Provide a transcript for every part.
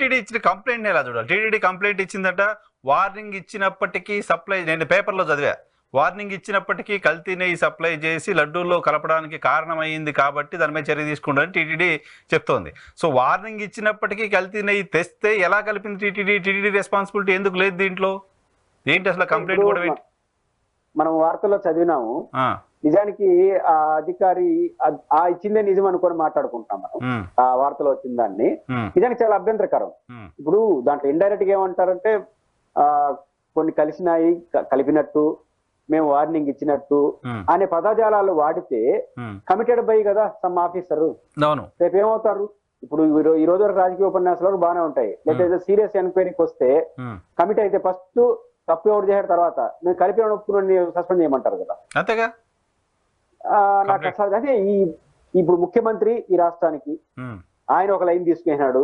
TTD ఇచ్చిన complaint ఎలా చూడాలి? టీటీడీ కంప్లైంట్ ఇచ్చిందట, వార్నింగ్ ఇచ్చినప్పటికీ సప్లై, నేను పేపర్లో చదివా, వార్నింగ్ ఇచ్చినప్పటికీ కల్తీ నెయ్యి సప్లై చేసి లడ్డూల్లో కలపడానికి కారణమైంది కాబట్టి దాని మీద చర్య తీసుకుంటారని టీటీడీ చెప్తోంది. సో వార్నింగ్ ఇచ్చినప్పటికీ కల్తీ నెయ్యి తెస్తే ఎలా కలిపింది టీటీడీ? టీటీడీ రెస్పాన్సిబిలిటీ ఎందుకు లేదు దీంట్లో? ఏంటి అసలు కంప్లైంట్ కూడా ఏంటి? మనం వార్తల్లో చదివినాము. నిజానికి ఆ అధికారి ఆ ఇచ్చిందే నిజం అనుకొని మాట్లాడుకుంటాం మనం. ఆ వార్తలో వచ్చిన దాన్ని నిజానికి చాలా అభ్యంతరకరం. ఇప్పుడు దాంట్లో ఇండైరెక్ట్ గా ఏమంటారంటే కొన్ని కలిసినాయి, కలిపినట్టు, మేము వార్నింగ్ ఇచ్చినట్టు అనే పదజాలాలు వాడితే కమిటెడ్ బై కదా సమ్ ఆఫీసర్. రేపు ఏమవుతారు? ఇప్పుడు ఈ రోజు వరకు రాజకీయ ఉపన్యాసాలు బాగానే ఉంటాయి, లేకపోతే సీరియస్ ఎంక్వైరీకి వస్తే కమిటీ అయితే ఫస్ట్ తప్పు ఎవరు చేశారు, తర్వాత నేను కలిపిన ఒప్పుకుని సస్పెండ్ చేయమంటారు కదా. అంతేగా నాకు అదే ఇప్పుడు ముఖ్యమంత్రి ఈ రాష్ట్రానికి ఆయన ఒక లైన్ తీసుకున్నాడు,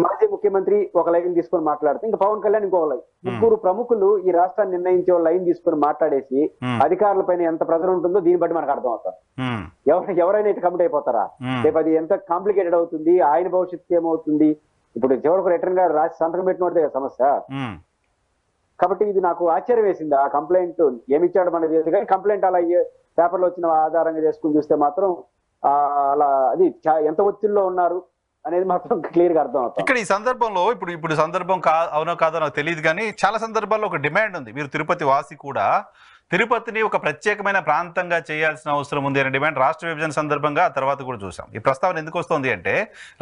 మాజీ ముఖ్యమంత్రి ఒక లైన్ తీసుకొని మాట్లాడితే ఇంకా పవన్ కళ్యాణ్ ఇంకొక లైన్, ముగ్గురు ప్రముఖులు ఈ రాష్ట్రాన్ని నిర్ణయించే లైన్ తీసుకొని మాట్లాడేసి అధికారుల పైన ఎంత ప్రెజర్ ఉంటుందో దీన్ని బట్టి మనకు అర్థం అవుతాం. ఎవరైనా ఇటు కమిట్ అయిపోతారా? రేపు అది ఎంత కాంప్లికేటెడ్ అవుతుంది, ఆయన భవిష్యత్తు ఏమవుతుంది? ఇప్పుడు చివరికి రిటర్న్ గా రాసి సంతకం పెట్టినోడితే సమస్య. కాబట్టి ఇది నాకు ఆశ్చర్యం వేసింది. ఆ కంప్లైంట్ ఏమిచ్చాడు మనకు తెలియదు, కానీ కంప్లైంట్ అలా పేపర్లో వచ్చిన ఆధారంగా చేసుకుని చూస్తే మాత్రం అలా అది ఎంత ఒత్తిడిలో ఉన్నారు అనేది మాత్రం క్లియర్ గా అర్థం అవుతుంది. ఇక్కడ ఈ సందర్భంలో ఇప్పుడు సందర్భం అవునో కాదో నాకు తెలియదు, కానీ చాలా సందర్భాల్లో ఒక డిమాండ్ ఉంది. మీరు తిరుపతి వాసి కూడా తిరుపతిని ఒక ప్రత్యేకమైన ప్రాంతంగా చేయాల్సిన అవసరం ఉంది అనే డిమాండ్ రాష్ట్ర విభజన సందర్భంగా ఆ తర్వాత కూడా చూసాం. ఈ ప్రస్తావన ఎందుకు వస్తుంది అంటే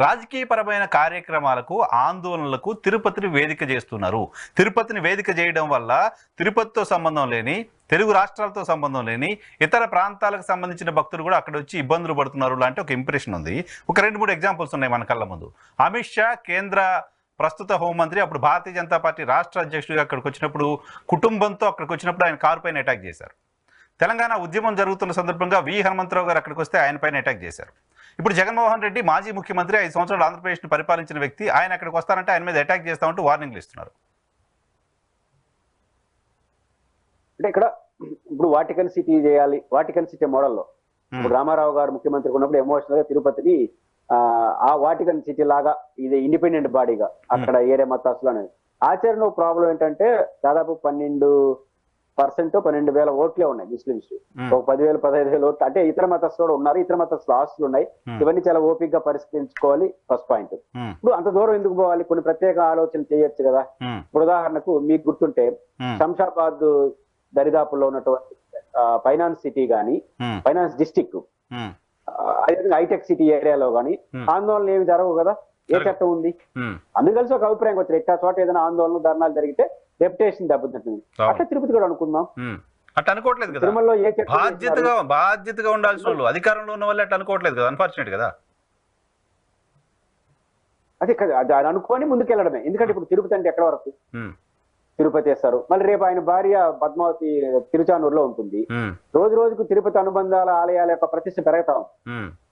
రాజకీయపరమైన కార్యక్రమాలకు, ఆందోళనలకు తిరుపతిని వేదిక చేస్తున్నారు. తిరుపతిని వేదిక చేయడం వల్ల తిరుపతితో సంబంధం లేని, తెలుగు రాష్ట్రాలతో సంబంధం లేని ఇతర ప్రాంతాలకు సంబంధించిన భక్తులు కూడా అక్కడ వచ్చి ఇబ్బందులు పడుతున్నారు లాంటి ఒక ఇంప్రెషన్ ఉంది. ఒక 2-3 ఎగ్జాంపుల్స్ ఉన్నాయి మన కళ్ళ ముందు. అమిత్ షా కేంద్ర ప్రస్తుత హోంమంత్రి అప్పుడు భారతీయ జనతా పార్టీ రాష్ట్ర అధ్యక్షుడిగా అక్కడికి వచ్చినప్పుడు, కుటుంబంతో అక్కడికి వచ్చినప్పుడు ఆయన కారు పైన అటాక్ చేశారు. తెలంగాణ ఉద్యమం జరుగుతున్న సందర్భంగా వి హనుమంతరావు గారు అక్కడికి వస్తే ఆయన పైన అటాక్ చేశారు. ఇప్పుడు జగన్మోహన్ రెడ్డి మాజీ ముఖ్యమంత్రి, 5 సంవత్సరాలు ఆంధ్రప్రదేశ్ని పరిపాలించిన వ్యక్తి, ఆయన అక్కడికి వస్తారంటే ఆయన మీద అటాక్ చేస్తామంటూ వార్నింగ్లు ఇస్తున్నారు. అంటే ఇక్కడ ఇప్పుడు వాటికన్ సిటీ చేయాలి, వాటికన్ సిటీ మోడల్లో ఇప్పుడు రామారావు గారు ముఖ్యమంత్రి ఉన్నప్పుడు ఎమోషనల్ గా తిరుపతిని ఆ వాటికన్ సిటీ లాగా ఇది ఇండిపెండెంట్ బాడీగా అక్కడ ఏరే మతాసులు అనేది ఆచరణ. ప్రాబ్లం ఏంటంటే దాదాపు 12,000 ఓట్లే ఉన్నాయి ముస్లింస్, ఒక 10,000 15,000 ఓట్లు అంటే ఇతర మతస్థులు ఉన్నారు, ఇతర మతస్థుల ఆస్తులు ఉన్నాయి. ఇవన్నీ చాలా ఓపిక గా పరిష్కరించుకోవాలి. First point. ఇప్పుడు అంత దూరం ఎందుకు పోవాలి? కొన్ని ప్రత్యేక ఆలోచన చేయొచ్చు కదా. ఇప్పుడు ఉదాహరణకు మీకు గుర్తుంటే శంషాబాద్ దరిదాపుల్లో ఉన్నటువంటి ఫైనాన్స్ సిటీ గాని, ఫైనాన్స్ డిస్టిక్, అదేవిధంగా హైటెక్ సిటీ ఏరియాలో గానీ ఆందోళన ఏమి జరగవు కదా. ఏ చట్టం ఉంది? అందరూ కలిసి ఒక అభిప్రాయం వచ్చారు, ఎట్టా చోట ఏదైనా ఆందోళన ధర్నాలు జరిగితే రెప్యుటేషన్ దెబ్బతింటుంది. అట్లా తిరుపతి కూడా అనుకుందాం. అట్లా అనుకోవట్లేదు కదా. తిరుమలలో ఏ బాధ్యతగా ఉండాల్సిన వాళ్ళు అధికారంలో ఉన్న వాళ్ళు అట్లా అనుకోవట్లేదు కదా. అన్ఫార్చునేట్ కదా. అదే కదా, అది అనుకోని ముందుకెళ్ళడమే. ఎందుకంటే ఇప్పుడు తిరుపతి అంటే ఎక్కడ వరకు తిరుపతి వేస్తారు, మళ్ళీ రేపు ఆయన భార్య పద్మావతి తిరుచానూరులో ఉంటుంది. రోజు రోజుకు తిరుపతి అనుబంధాల ఆలయాల యొక్క ప్రతిష్ట పెరగతాం.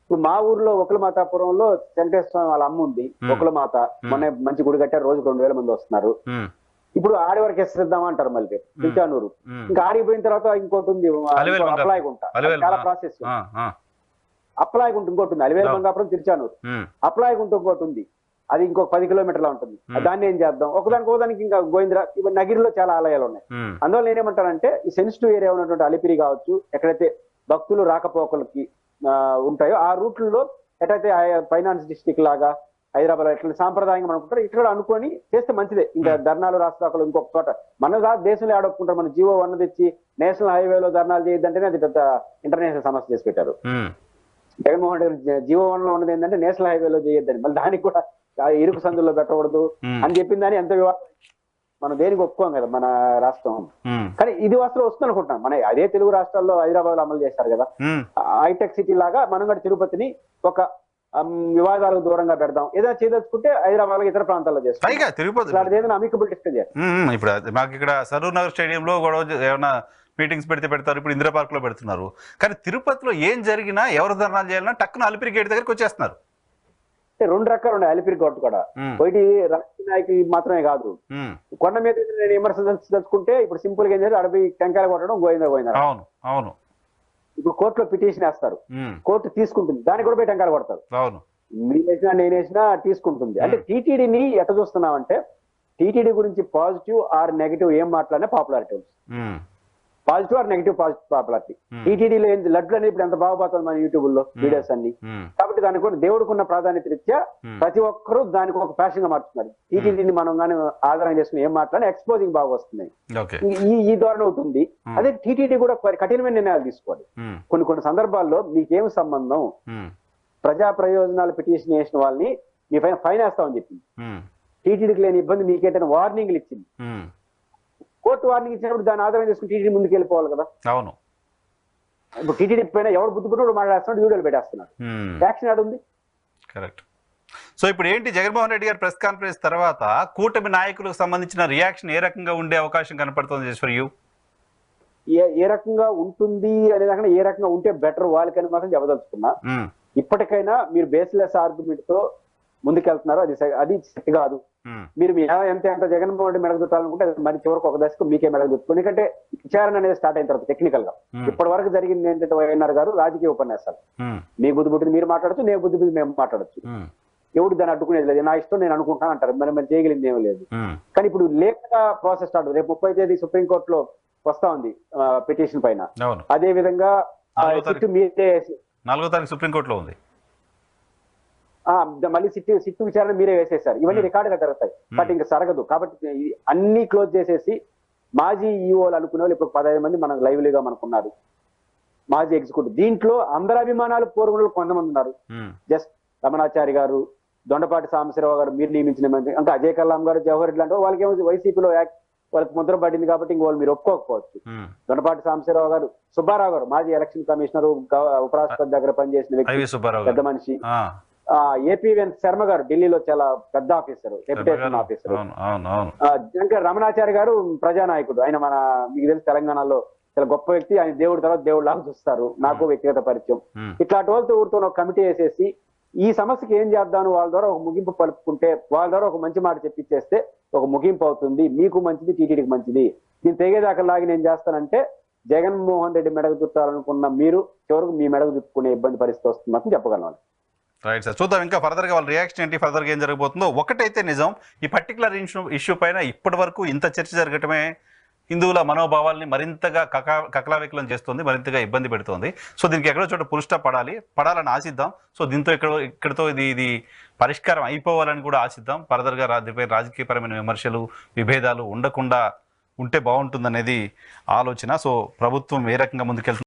ఇప్పుడు మా ఊర్లో ఒకలమాతాపురంలో వెంకటేశ్వర స్వామి వాళ్ళ అమ్మ ఉంది, ఒకలమాత. మొన్న మంచి గుడి కట్టారు, రోజుకు 2,000 మంది వస్తున్నారు. ఇప్పుడు ఆడి వరకు వేసేద్దామా అంటారు మళ్ళీ తిరుచానూరు. ఇంకా ఆడిపోయిన తర్వాత ఇంకోటి ఉంది అప్లాయగుంట, చాలా ప్రాసెస్. అప్లాయగుంట ఇంకోటి ఉంది, అలివేలు మంగాపురం తిరుచానూరు. అప్లాయగుంట ఇంకోటి ఉంది, అది ఇంకొక 10 కిలోమీటర్లు ఉంటుంది. దాన్ని ఏం చేద్దాం? ఒకదానికి ఇంకా గోవింద్ర, ఇప్పుడు నగిరిలో చాలా ఆలయాలు ఉన్నాయి. అందువల్ల నేనేమంటానంటే ఈ సెన్సిటివ్ ఏరియా ఉన్నటువంటి అలిపిరి కావచ్చు, ఎక్కడైతే భక్తులు రాకపోకలకి ఉంటాయో ఆ రూట్లలో ఎట్లయితే ఫైనాన్స్ డిస్టిక్ లాగా హైదరాబాద్ ఎట్లా సాంప్రదాయంగా అనుకుంటారు, ఇక్కడ అనుకొని చేస్తే మంచిదే. ఇంకా ధర్నాలు రాష్ట్రాలు ఇంకొక చోట మన దేశంలో ఆడొప్పుకుంటారు. మన జీవో 1 తెచ్చి నేషనల్ హైవేలో ధర్నాలు చేయొద్దంటేనే అది పెద్ద ఇంటర్నేషనల్ సమస్య చేసి పెట్టారు. జగన్మోహన్ రెడ్డి జీవో 1 లో ఉన్నది ఏంటంటే నేషనల్ హైవేలో చేయొద్దని, మళ్ళీ దానికి కూడా ఇరుకు సందుల్లో పెట్టకూడదు అని చెప్పిందని ఎంత వివాదం. మనం దేనికి ఒప్పుకోం కదా మన రాష్ట్రం. కానీ ఇది వస్తుంది అనుకుంటున్నాం. మన అదే తెలుగు రాష్ట్రాల్లో హైదరాబాద్ లో అమలు చేస్తారు కదా. హైటెక్ సిటీ లాగా మనం కూడా తిరుపతిని ఒక వివాదాలకు దూరంగా పెడదాం. ఏదైనా చేయదలుచుకుంటే హైదరాబాద్ ఇతర ప్రాంతాల్లో చేస్తాం. తిరుపతి ఏదైనా అమికబుల్ డిస్కస్ చేయాలి. ఇప్పుడు మాకు ఇక్కడ సరూర్ నగర్ స్టేడియంలో ఏమైనా మీటింగ్స్ పెడతారు, ఇప్పుడు ఇందిరా పార్క్ లో పెడుతున్నారు. కానీ తిరుపతిలో ఏం జరిగినా, ఎవరు ధర్నాలు చేయాలన్నా టక్కున అలిపిరి గేట్ దగ్గరికి వచ్చేస్తున్నారు. 2 రకాలు ఉన్నాయి అలిపిరి గోట్ కూడా. ఒకటి రాజకీయ నాయకులు మాత్రమే కాదు, కొండ మీద నేను విమర్శించుకుంటే ఇప్పుడు సింపుల్ గా ఏం చేయాలి, అడవి టెంకాయలు కొట్టడం గోవిందా. అవును. ఇప్పుడు కోర్టులో పిటిషన్ వేస్తారు, కోర్టు తీసుకుంటుంది, దానికి కూడా పోయి టెంకాయలు కొడతారు. మీరు వేసినా నేను వేసినా తీసుకుంటుంది. అంటే టీటీడీని ఎట్ట చూస్తున్నామంటే టీటీడీ గురించి పాజిటివ్ ఆర్ నెగిటివ్ ఏం మాట్లాడినా popularity um, positive or negative popularity. టీటీడీలో లడ్లు అనేది ఇప్పుడు ఎంత బాగుపోతుంది మన యూట్యూబ్ లో వీడియోస్ అన్ని. ఉమ్, కాబట్టి దానికి కూడా దేవుడికి ఉన్న ప్రాధాన్యత రీత్యా ప్రతి ఒక్కరూ దానికి ఒక ఫ్యాషన్ గా మార్చుతున్నారు. టీటీడీని మనం కానీ ఆధారం చేసుకుని ఏం మాట్లాడినా ఎక్స్పోజింగ్ బాగా వస్తుంది. ఓకే. ఈ ధోరణి ఒకటి ఉంది. అదే టీటీడీ కూడా కఠినమైన నిర్ణయాలు తీసుకోవాలి. ఉమ్, కొన్ని సందర్భాల్లో మీకేం సంబంధం, ఉమ్, ప్రజా ప్రయోజనాలు పిటిషన్ వేసిన వాళ్ళని మీ పైన ఫైన్ వేస్తామని చెప్పింది. ఉమ్, టీటీడీకి లేని ఇబ్బంది మీకేటైనా వార్నింగ్లు ఇచ్చింది. ఉమ్, కోర్టు వార్నింగ్ ఇచ్చినప్పుడు దాన్ని ఆధారం చేసుకుని టీటీడీ ముందుకు వెళ్ళిపోవాలి కదా. అవును. ఇప్పుడు టీటీడీ పైన ఎవరు బుద్ధి పుట్టినప్పుడు మాట్లాడుతున్నాడు, వీడియోలు పెట్టేస్తున్నాడు. ఉమ్, యాక్షన్ ఆడు ఉంది. కరెక్ట్. సో ఇప్పుడు ఏంటి, జగన్మోహన్ రెడ్డి గారి ప్రెస్ కాన్ఫరెన్స్ తర్వాత కూటమి నాయకులకు సంబంధించిన రియాక్షన్ ఏ రకంగా ఉండే అవకాశం కనపడుతుంది ఫర్ యూ? ఏ రకంగా ఉంటుంది అనే దాకా ఏ రకంగా ఉంటే బెటర్ వాళ్ళకని మాత్రం చెప్పదలుచుకున్నా. ఉమ్, ఇప్పటికైనా మీరు బేస్లెస్ ఆర్గ్యుమెంట్ తో ముందుకెళ్తున్నారు, అది సెట్ కాదు. ఉమ్, మీరు ఎంత జగన్మోహన్ రెడ్డి మెడకు చుట్టాలనుకుంటే అది మరి చివరికి ఒక దశకు మీకే మెడకు చుట్టుకోండి. ఎందుకంటే విచారణ అనేది స్టార్ట్ అయిన తర్వాత టెక్నికల్ గా ఇప్పటి వరకు జరిగింది ఏంటంటే వైఎన్ఆర్ గారు రాజకీయ ఉపన్యాసాలు, ఉమ్, మీ బుద్ధి పుట్టింది మీరు మాట్లాడచ్చు, నేను బుద్ధి పుట్టింది మేము మాట్లాడచ్చు, ఉమ్, ఎవడు దాన్ని అడ్డుకునేది లేదు, నా ఇష్టం నేను అనుకుంటాను అంటారు. మరి చేయగలిగింది ఏమీ లేదు. ఉమ్, కానీ ఇప్పుడు లేఖగా ప్రాసెస్ స్టార్ట్, రేపు 30వ తేదీ సుప్రీంకోర్టులో వస్తా ఉంది పిటిషన్ పైన. అవును. అదే విధంగా సిట్టు మీరే 4వ తారీఖు సుప్రీంకోర్టులో ఉంది. మళ్ళీ సిట్టు విచారణ మీరే వేసేసారు. ఇవన్నీ రికార్డుగా జరుగుతాయి. బట్ ఇంకా జరగదు. కాబట్టి అన్ని క్లోజ్ చేసేసి మాజీ ఈఓలు అనుకునే వాళ్ళు ఇప్పుడు 15 మంది మనకు లైవ్లీగా మనకున్నారు, మాజీ ఎగ్జిక్యూటివ్. దీంట్లో అందరి అభిమానాలు కోరుకునే కొంతమంది ఉన్నారు. జస్ట్ రమణాచారి గారు, దొండపాటి సాంబశివరావు గారు మీరు నియమించిన మంది, ఇంకా అజయ్ కల్లాం గారు, జవహర్ రెడ్డి లాంటి వాళ్ళకి ఏమో వైసీపీలో వాళ్ళకి ముద్ర పడింది కాబట్టి ఇంక వాళ్ళు మీరు ఒప్పుకోకపోవచ్చు. దొండపాటి సాంబశివరావు గారు, సుబ్బారావు గారు మాజీ ఎలక్షన్ కమిషనర్, ఉపరాష్ట్రపతి దగ్గర పనిచేసిన వ్యక్తి, పెద్ద మనిషి. ఏపీవీఎన్ శర్మ గారు ఢిల్లీలో చాలా పెద్ద ఆఫీసర్, రెప్యుటేషన్ ఆఫీసర్. ఇంకా రమణాచారి గారు ప్రజానాయకుడు, ఆయన మీకు తెలుసు తెలంగాణలో చాలా గొప్ప వ్యక్తి. ఆయన దేవుడి తర్వాత దేవుడు లాగా చూస్తారు, నాకు వ్యక్తిగత పరిచయం. ఇట్లాంటి వాళ్ళతో ఊరితో ఒక కమిటీ వేసేసి ఈ సమస్యకి ఏం చేద్దాం, వాళ్ళ ద్వారా ఒక ముగింపు పలుపుకుంటే, వాళ్ళ ద్వారా ఒక మంచి మాట చెప్పించేస్తే ఒక ముగింపు అవుతుంది, మీకు మంచిది, టీటీడీకి మంచిది. నేను తెగేదాకా లాగి నేను చేస్తానంటే జగన్మోహన్ రెడ్డి మెడకు చుట్టాలనుకున్న మీరు చివరకు మీ మెడకు చుట్టుకునే ఇబ్బంది పరిస్థితి వస్తుంది మాత్రం చెప్పగలను. రైట్ సార్, చూద్దాం ఇంకా ఫర్దర్గా వాళ్ళ రియాక్షన్ ఏంటి, ఫర్దర్గా ఏం జరగబోతుందో. ఒకటైతే నిజం, ఈ పర్టికులర్ ఇష్యూ పైన ఇప్పటి వరకు ఇంత చర్చ జరగటమే హిందువుల మనోభావాల్ని మరింతగా కకలావికలం చేస్తుంది, మరింతగా ఇబ్బంది పెడుతుంది. సో దీనికి ఎక్కడో చోట పుల్ స్టాప్ పడాలని ఆశిద్దాం. సో దీంతో ఇక్కడతో ఇది పరిష్కారం అయిపోవాలని కూడా ఆశిద్దాం. ఫర్దర్గా దీనిపై రాజకీయపరమైన విమర్శలు, విభేదాలు ఉండకుండా ఉంటే బాగుంటుందనేది ఆలోచన. సో ప్రభుత్వం ఏ రకంగా ముందుకెళ్తుంది